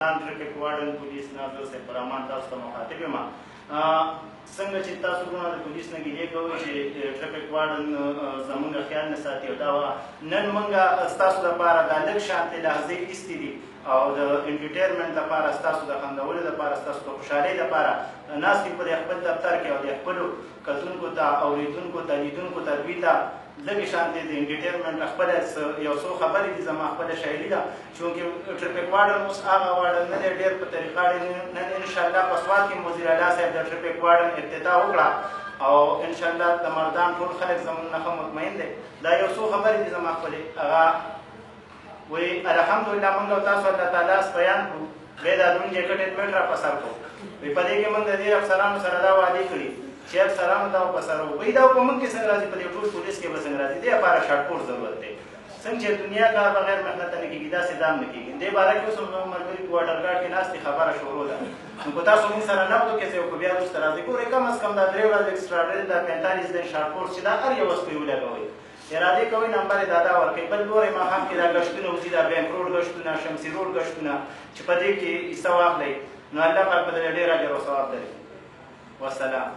traffic warden police नाज़र से परमान तاسو ته مخاطب یم څنګه چې تاسو ورونه د پولیس نه ګیلې کوئ چې ټرافیک وارډن زموږ خیال نه ساتي او دا نن موږ ستاسو لپاره دا لږ شانتې لحظې ایستې دي او د انټرټینمنټ لپاره ستاسو د خندولو لپاره ستاسو د خوشحالۍ لپاره ناست یو په خپل دفتر کې او د خپلو کتونکو ته اورېدونکو ته لیدونکو ته دوی ته لږې شانتې د انټرټینمنټ خپله یو څو خبرې دي زما خپله شاعري ده چونکې ټرافیک وارډن اوس هغه وارډن نه دی ډېر په طریقه نن انشاءالله په سوات کې وزیر اعلی صاحب د ټرافیک وارډن افتتاح وکړه او انشاءالله د مردان ټول خلک زموږ نه ښه مطمئن دی دا یو څو خبرې دي زما خپلې هغه وایي الحمدلله موږ او تاسو الله تعالی بیان کړو بیا دا دروند جیکټ هیلمټ را په سر کړو وایي په دې کې موږ د دې افسرانو سره دا وعدې کړي چې افسرانو دا په سر وایي دا په موږ کې څنګه راځي په دې ټول پولیس کې به څنګه راځي دې لپاره شاټکوټ ضرورت دی څنګه چې دنیا کار بغیر محنت نه کېږي داسې دام نه کېږي دې باره کې اوس زموږ ملګري په واټر ګارډ کې ناستې خبره شروع ده نو که تاسو موږ سره نه وکړو کیسې وکړو بیا وروسته راځئ ګورئ کم از کم دا 3 ورځې ایکسټراډري دا 45 دن شاټکوټ چې دا هر یو وس پرې ولګوئ ارادې کوئ نمبر یې دا ورکوئ بل ګورئ ماښام کې دا ګشتونه وځي دا بینک روډ ګشتونه شمسي روډ ګشتونه چې په دې کې حصه واخلئ نو الله پاک به درې ډېر اجر او ثواب درکړي والسلام